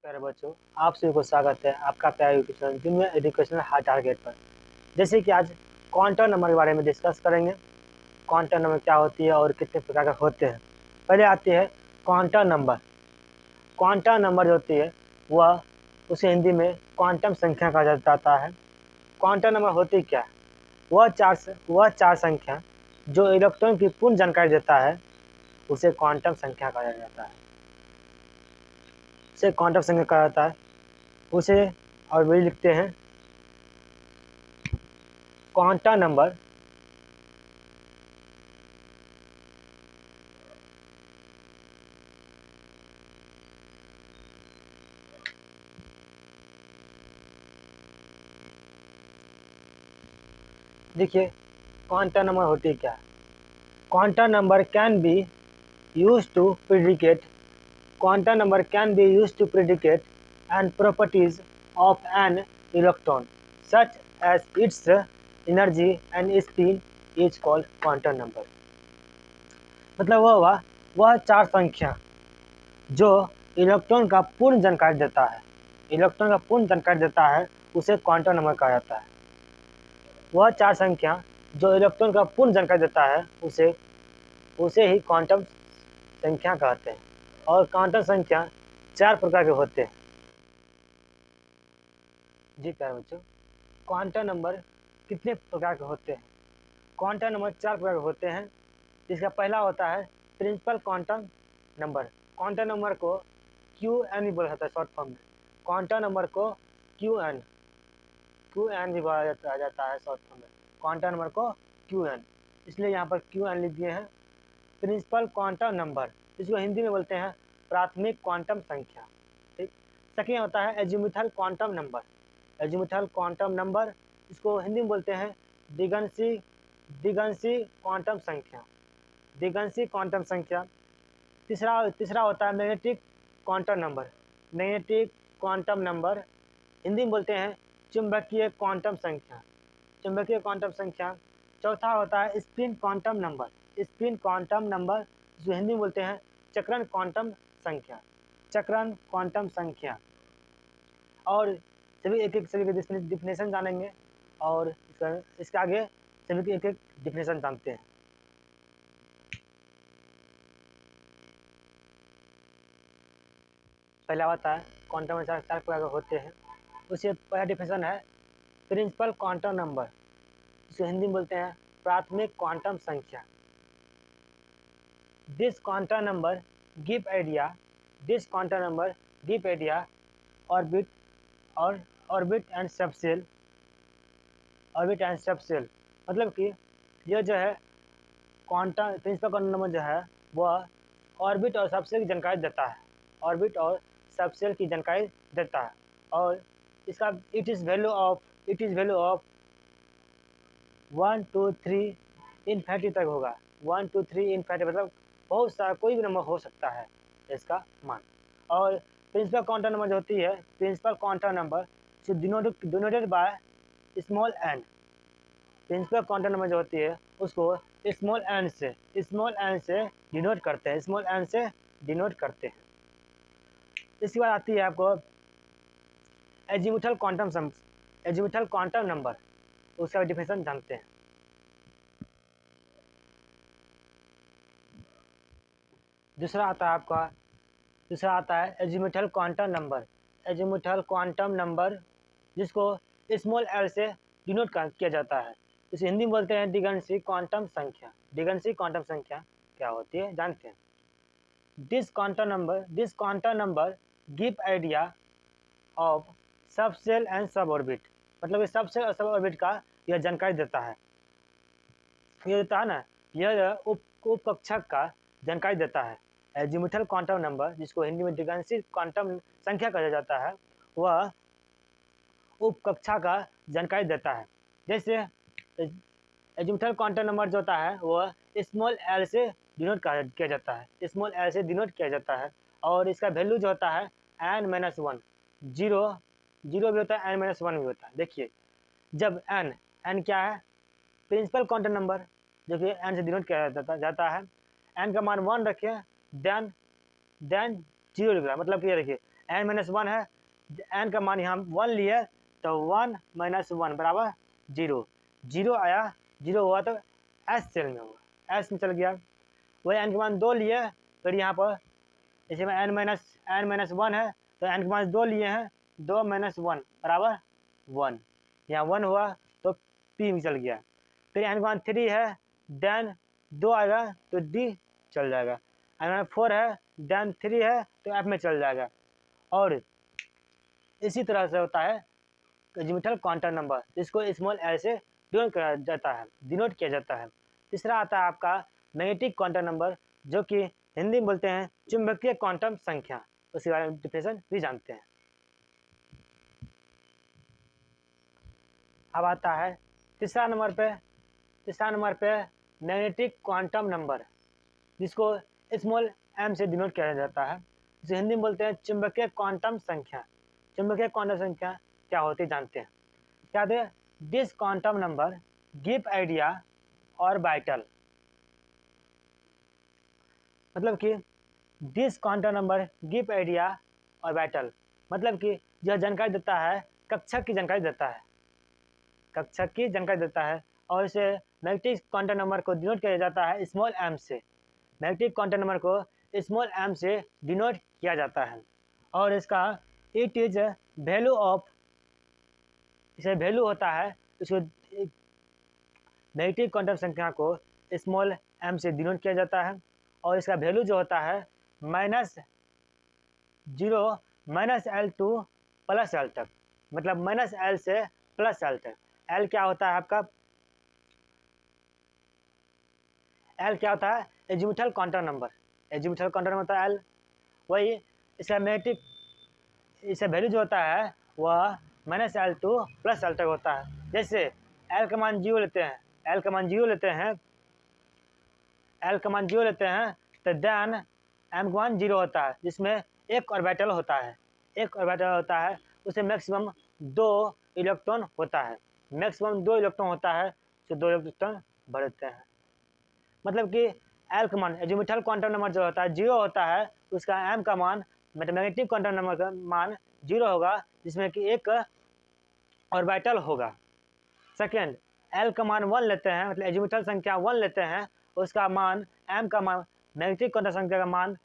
प्यारे बच्चों, आप सभी को स्वागत है आपका प्यारा YouTube channel junior educational high target पर। जैसे कि आज क्वांटम नंबर के बारे में डिस्कस करेंगे। क्वांटम नंबर क्या होती है और कितने प्रकार के होते हैं। पहले आती है क्वांटम नंबर। क्वांटम नंबर जो होती है वह उसे हिंदी में क्वांटम संख्या कहा जाता है। क्वांटम नंबर होती क्या है? वह चार संख्या जो इलेक्ट्रॉन की पूर्ण जानकारी देता है उसे क्वांटम संख्या कहा जाता है। उसे क्वांटम संख्या कहा जाता है उसे और वही लिखते हैं क्वांटम नंबर देखिए क्वांटम नंबर होती क्या है। Quantum number can be use to predicate quantum number can be use to predicate and properties of an electron such as its energy and spin is called quantum number. मतलब वह चार संख्या जो electron का पूर्ण जानकारी देता है, इलेक्ट्रॉन का पूर्ण जानकारी देता है उसे क्वांटम नंबर कहा जाता है। वह चार संख्या जो इलेक्ट्रॉन का पूर्ण जानकारी देता है उसे ही क्वांटम संख्या कहते हैं। और क्वांटम संख्या चार प्रकार के होते हैं। जी प्यारे बच्चों, क्वांटम नंबर कितने प्रकार के होते हैं? क्वांटम नंबर चार प्रकार के होते हैं। जिसका पहला होता है principal quantum number. Quantum number को QN भी बोला जाता है शॉर्ट फॉर्म में। क्वांटम नंबर को QN भी बोला जाता है शॉर्ट फॉर्म में। क्वांटम नंबर को QN, इसलिए यहाँ पर QN लिख दिए हैं। प्रिंसिपल क्वांटम नंबर, इसको हिंदी में बोलते हैं प्राथमिक क्वांटम संख्या। ठीक। सेकेंड होता है azimuthal quantum number. Azimuthal quantum number, इसको हिंदी में बोलते हैं दिगंशी क्वांटम संख्या। दिगंशी क्वांटम संख्या। तीसरा होता है magnetic quantum number. Magnetic quantum number, Hindi में बोलते हैं चुंबकीय क्वांटम संख्या। चुंबकीय क्वांटम संख्या। चौथा होता है spin quantum number. Spin quantum number, जो हिंदी में बोलते हैं चक्रण क्वांटम संख्या। चक्रण क्वांटम संख्या। और सभी के डिफिनेशन जानेंगे और इसके आगे सभी के एक डिफिनेशन जानते हैं। पहला होता है क्वांटम चार प्रकार के होते हैं। उससे पहला डिफिनेशन है प्रिंसिपल क्वांटम नंबर, जिसे हिंदी में बोलते हैं प्राथमिक क्वांटम संख्या। This quantum number give idea orbit and subshell. मतलब कि यह जो है क्वांटम प्रिंसिपल क्वांटम नंबर जो है वह ऑर्बिट और सबसेल की जानकारी देता है। ऑर्बिट और सबसेल की जानकारी देता है। और इसका it is value of 1 2 3 infinity तक होगा। 1 2 3 इन्फिनिटी मतलब बहुत सारा कोई भी नंबर हो सकता है इसका मान। और प्रिंसिपल क्वांटम नंबर जो होती है, principal quantum number denoted by small N. Principal quantum number जो होती है उसको स्मॉल एन से डिनोट करते हैं। इसके बाद आती है आपको एजीमुथल क्वांटम नंबर, उसका डिफिनेशन जानते हैं। दूसरा आता है azimuthal quantum number. Azimuthal quantum number जिसको स्मॉल एल से डिनोट किया जाता है, इसे हिंदी में बोलते हैं दिगंशी क्वांटम संख्या। दिगंशी क्वांटम संख्या क्या होती है जानते हैं। This quantum number give idea of subshell and सब ऑर्बिट। मतलब सबसेल और सब ऑर्बिट का यह जानकारी देता है। यह देता है ना, यह उप कक्षक का जानकारी देता है। एजीमुथल क्वांटम नंबर, जिसको हिंदी में दिगंशी क्वांटम संख्या कहा जाता है, वह उप कक्षा का जानकारी देता है। जैसे एजीमुथल क्वांटम नंबर जो होता है वह स्मॉल एल से डिनोट किया जाता है। स्मॉल एल से डिनोट किया जाता है। और इसका वैल्यू जो होता है n-1, जीरो भी होता है, n-1 भी होता है। देखिए जब n क्या है, प्रिंसिपल क्वांटम नंबर जो कि n से डिनोट किया जाता है। n का मान 1 रखिए, देन 0 लिख रहा है। मतलब ये देखिए n-1 है, n का मान यहाँ 1 लिए तो 1 - 1 बराबर 0, 0 आया, 0 हुआ तो S सेल में होगा, S में चल गया। वही n का मान 2 लिए, फिर यहाँ पर इसी में n-1 है तो n का मान 2 लिए हैं, 2 - 1 बराबर 1, यहाँ 1 हुआ तो P में चल गया। फिर n का मान 3 है, देन 2 आएगा तो D चल जाएगा, n 4 है, देन 3 है तो F में चल जाएगा। और इसी तरह से होता है एजीमुथल क्वांटम नंबर, जिसको स्मॉल l से डिनोट किया जाता है। तीसरा आता है आपका मैग्नेटिक क्वांटम नंबर, जो कि हिंदी में बोलते हैं चुंबकीय क्वांटम संख्या, उसके बारे में डिफिनेशन भी जानते हैं। अब आता है तीसरा नंबर पे मैग्नेटिक क्वांटम नंबर, जिसको स्मॉल m से डिनोट किया जाता है, जिसे हिंदी में बोलते हैं चुंबकीय क्वांटम संख्या। चुंबकीय क्वांटम संख्या क्या होती है जानते हैं। क्या है? This quantum number give idea और वाइटल, मतलब कि this quantum number give idea और वाइटल, मतलब कि यह जानकारी देता है, कक्षक की जानकारी देता है, और इसे मैग्नेटिक क्वांटम नंबर को डिनोट किया जाता है स्मॉल m से। मैग्नेटिक क्वांटम नंबर को स्मॉल m से डिनोट किया जाता है, और इसका इट इज वैल्यू ऑफ, इसे वैल्यू होता है, इसको मैग्नेटिक क्वांटम संख्या को स्मॉल m से डिनोट किया जाता है, और इसका वैल्यू जो होता है -0 -L टू +L तक, मतलब -L से +L तक। L क्या होता है आपका? L क्या होता है? Azimuthal quantum number. Azimuthal quantum number होता है L। वही इसका मैग्नेटिक, इसका वैल्यू जो होता है वह -L टू +L तक होता है। जैसे L का मान 0 लेते हैं, L का मान 0 लेते हैं तो देन M का मान 0 होता है, जिसमें एक ऑर्बिटल होता है, उसे मैक्सिमम 2 इलेक्ट्रॉन होता है, तो 2 इलेक्ट्रॉन बढ़ते हैं। मतलब कि L का मान, एजीमुथल क्वांटम नंबर जो होता है 0 होता है, उसका M का मान, मतलब मैग्नेटिक क्वांटम नंबर का मान 0 होगा, जिसमें कि एक ऑर्बिटल होगा। सेकेंड, L का मान 1 लेते हैं, मतलब एजीमुथल संख्या 1 लेते हैं, उसका मान, M का मान, मैग्नेटिक क्वांटम संख्या का मान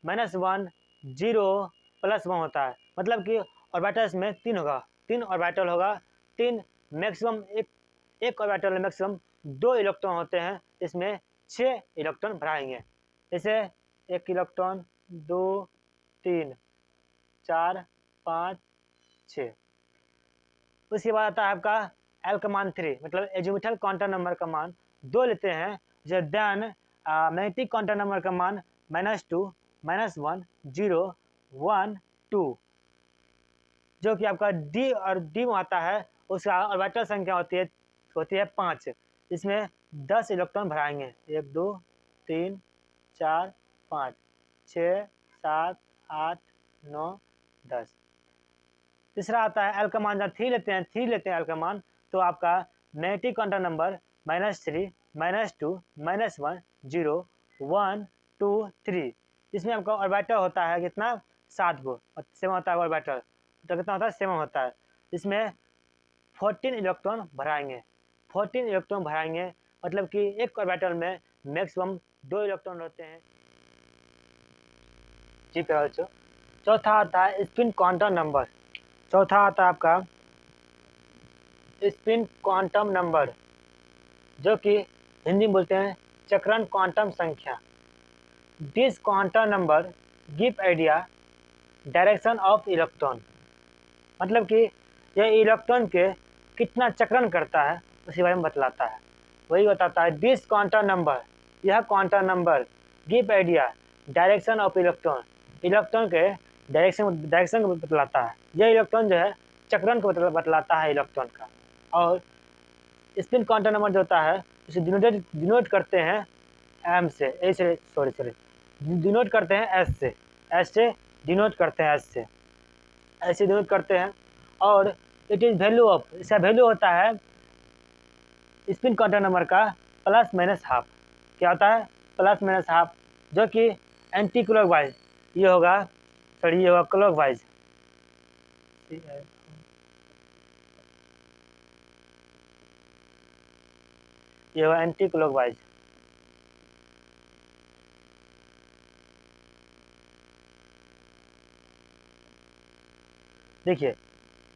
-1 0 +1 होता है, मतलब कि ऑर्बिटल्स में 3 होगा, 3 ऑर्बिटल होगा, 3 मैक्सिमम, एक ऑर्बिटल में मैक्सिमम 2 इलेक्ट्रॉन होते हैं, इसमें 6 इलेक्ट्रॉन भराएंगे। जैसे 1 इलेक्ट्रॉन, 2 3 4 5 6। उसके बाद आता है आपका L का मान 3, मतलब एजीमुथल क्वांटम नंबर का मान 2 लेते हैं, जो देन मैग्नेटिक क्वांटम नंबर का मान -2 -1 0 1 2, जो कि आपका D और D में आता है, उसका ऑर्बिटल संख्या होती है 5, इसमें 10 इलेक्ट्रॉन भराएंगे, 1 2 3 4 5 6 7 8 9 10। तीसरा आता है L का मान, जब 3 लेते हैं L का मान, तो आपका मैग्नेटिक क्वांटम नंबर -3 -2 -1 0 1 2 3, इसमें आपका ऑर्बिटल होता है कितना? 7 गो, 7 होता है ऑर्बिटल, तो कितना होता है? 7 होता है। इसमें 14 इलेक्ट्रॉन भराएंगे, मतलब कि एक ऑर्बिटल में मैक्सिमम 2 इलेक्ट्रॉन होते हैं। जी प्यारे बच्चों, चौथा आता है स्पिन क्वांटम नंबर। चौथा आता है आपका स्पिन क्वांटम नंबर, जो कि हिंदी में बोलते हैं चक्रण क्वांटम संख्या। This quantum number give idea direction of electron, मतलब कि यह इलेक्ट्रॉन के कितना चक्रण करता है उसी बारे में बतलाता है। वही बताता है दिस क्वांटम नंबर, यह quantum number give idea direction of electron, electron के डायरेक्शन को बतलाता है। यह इलेक्ट्रॉन जो है चक्रण को बतलाता है इलेक्ट्रॉन का। और स्पिन क्वांटम नंबर जो होता है उसे डिनोट करते हैं M से, डिनोट करते हैं S से डिनोट करते हैं, ऐसे डिनोट करते हैं। और इट इज़ वैल्यू ऑफ, इसका वैल्यू होता है स्पिन क्वांटम नंबर का ±½ क्या होता है? ±½ जो कि एंटी क्लॉकवाइज, ये होगा क्लॉकवाइज, ये हुआ एंटी क्लॉकवाइज। देखिए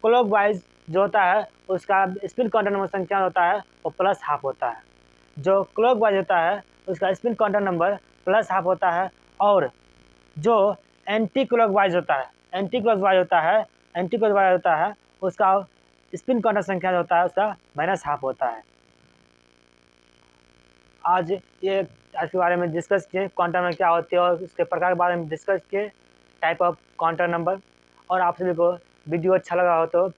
क्लॉकवाइज जो होता है उसका स्पिन काउंटर नंबर संख्या होता है वो प्लस हाफ होता है। जो क्लॉकवाइज होता है उसका spin counter number plus half होता है। और जो एंटी क्लॉकवाइज होता है उसका स्पिन काउंटर संख्या जो होता है उसका माइनस हाफ होता है। आज के बारे में डिस्कस किए क्वांटम नंबर क्या होते हैं और उसके प्रकार के बारे में डिस्कस किए, टाइप ऑफ क्वांटम नंबर। और आप सभी को वीडियो अच्छा लगा हो तो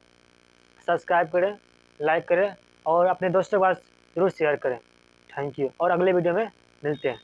सब्सक्राइब करें, लाइक करें और अपने दोस्तों के पास जरूर शेयर करें। थैंक यू और अगले वीडियो में मिलते हैं।